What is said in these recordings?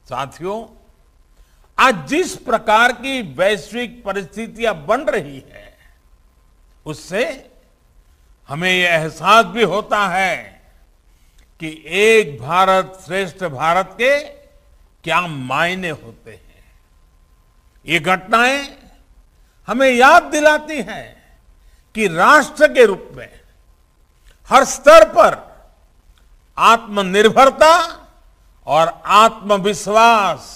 साथियों, आज जिस प्रकार की वैश्विक परिस्थितियां बन रही है, उससे हमें यह एहसास भी होता है कि एक भारत श्रेष्ठ भारत के क्या मायने होते हैं। ये घटनाएं हमें याद दिलाती हैं कि राष्ट्र के रूप में हर स्तर पर आत्मनिर्भरता और आत्मविश्वास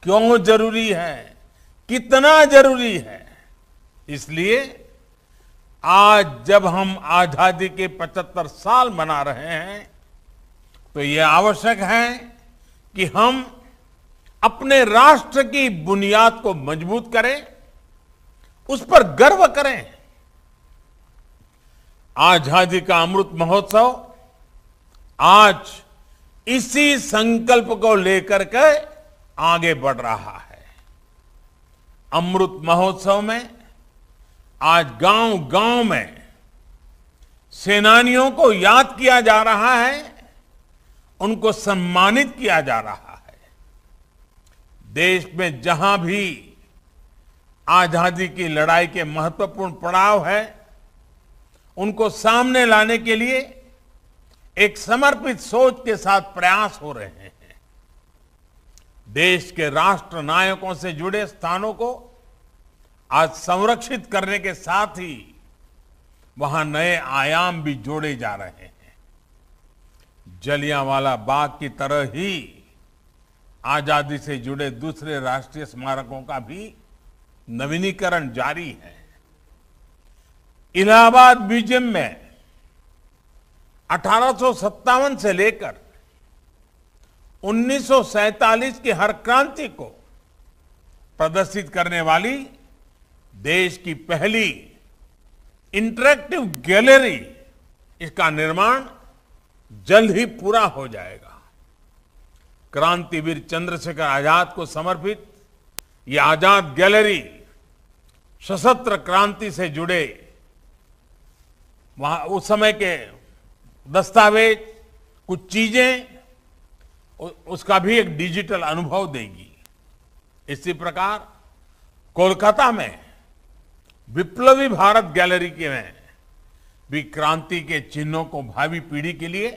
क्यों जरूरी है, कितना जरूरी है। इसलिए आज जब हम आजादी के 75 साल मना रहे हैं, तो यह आवश्यक है कि हम अपने राष्ट्र की बुनियाद को मजबूत करें, उस पर गर्व करें। आजादी का अमृत महोत्सव आज इसी संकल्प को लेकर के आगे बढ़ रहा है। अमृत महोत्सव में आज गांव-गांव में सेनानियों को याद किया जा रहा है, उनको सम्मानित किया जा रहा है। देश में जहां भी आजादी की लड़ाई के महत्वपूर्ण पड़ाव है, उनको सामने लाने के लिए एक समर्पित सोच के साथ प्रयास हो रहे हैं। देश के राष्ट्र नायकों से जुड़े स्थानों को आज संरक्षित करने के साथ ही वहां नए आयाम भी जोड़े जा रहे हैं। जलियांवाला बाग की तरह ही आजादी से जुड़े दूसरे राष्ट्रीय स्मारकों का भी नवीनीकरण जारी है। इलाहाबाद म्यूजियम में 1857 से लेकर 1947 की हर क्रांति को प्रदर्शित करने वाली देश की पहली इंटरैक्टिव गैलरी, इसका निर्माण जल्द ही पूरा हो जाएगा। क्रांतिवीर चंद्रशेखर आजाद को समर्पित यह आजाद गैलरी सशस्त्र क्रांति से जुड़े वहां उस समय के दस्तावेज, कुछ चीजें, उसका भी एक डिजिटल अनुभव देगी। इसी प्रकार कोलकाता में विप्लवी भारत गैलरी के में भी क्रांति के चिन्हों को भावी पीढ़ी के लिए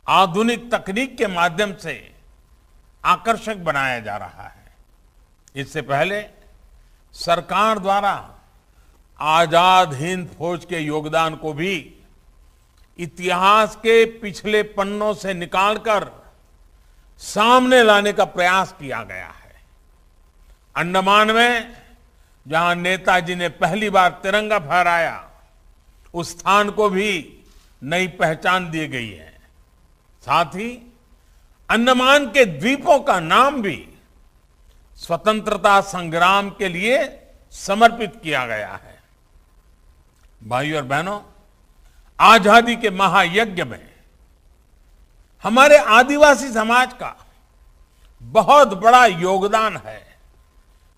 आधुनिक तकनीक के माध्यम से आकर्षक बनाया जा रहा है। इससे पहले सरकार द्वारा आजाद हिंद फौज के योगदान को भी इतिहास के पिछले पन्नों से निकालकर सामने लाने का प्रयास किया गया है। अंडमान में जहां नेताजी ने पहली बार तिरंगा फहराया, उस स्थान को भी नई पहचान दी गई है। साथ ही अंडमान के द्वीपों का नाम भी स्वतंत्रता संग्राम के लिए समर्पित किया गया है। भाइयों और बहनों, आजादी के महायज्ञ में हमारे आदिवासी समाज का बहुत बड़ा योगदान है।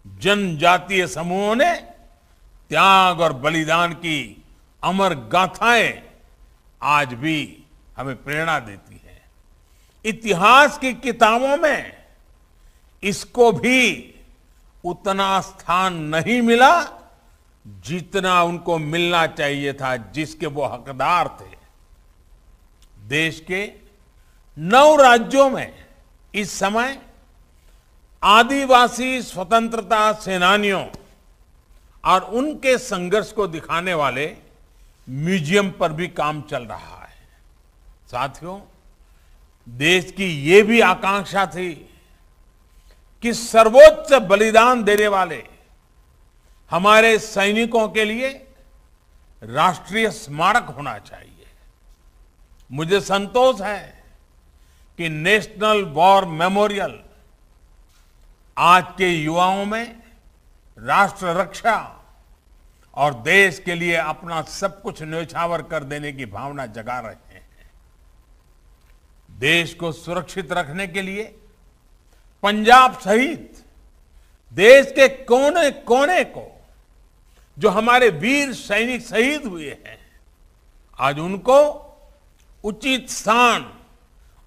जनजातीय समूहों ने त्याग और बलिदान की अमर गाथाएं आज भी हमें प्रेरणा देती है। इतिहास की किताबों में इसको भी उतना स्थान नहीं मिला जितना उनको मिलना चाहिए था, जिसके वो हकदार थे। देश के 9 राज्यों में इस समय आदिवासी स्वतंत्रता सेनानियों और उनके संघर्ष को दिखाने वाले म्यूजियम पर भी काम चल रहा है। साथियों, देश की ये भी आकांक्षा थी कि सर्वोच्च बलिदान देने वाले हमारे सैनिकों के लिए राष्ट्रीय स्मारक होना चाहिए। मुझे संतोष है कि नेशनल वॉर मेमोरियल आज के युवाओं में राष्ट्र रक्षा और देश के लिए अपना सब कुछ न्यौछावर कर देने की भावना जगा रहे हैं। देश को सुरक्षित रखने के लिए पंजाब सहित देश के कोने कोने को जो हमारे वीर सैनिक शहीद हुए हैं, आज उनको उचित स्थान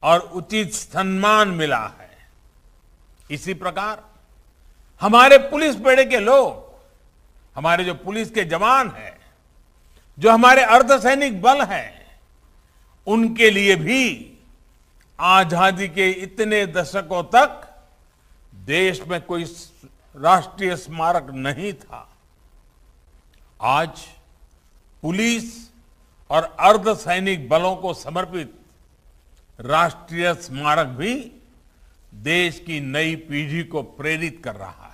और उचित सम्मान मिला है। इसी प्रकार हमारे पुलिस बेड़े के लोग, हमारे जो पुलिस के जवान हैं, जो हमारे अर्धसैनिक बल हैं, उनके लिए भी आजादी के इतने दशकों तक देश में कोई राष्ट्रीय स्मारक नहीं था। आज पुलिस और अर्धसैनिक बलों को समर्पित राष्ट्रीय स्मारक भी देश की नई पीढ़ी को प्रेरित कर रहा है।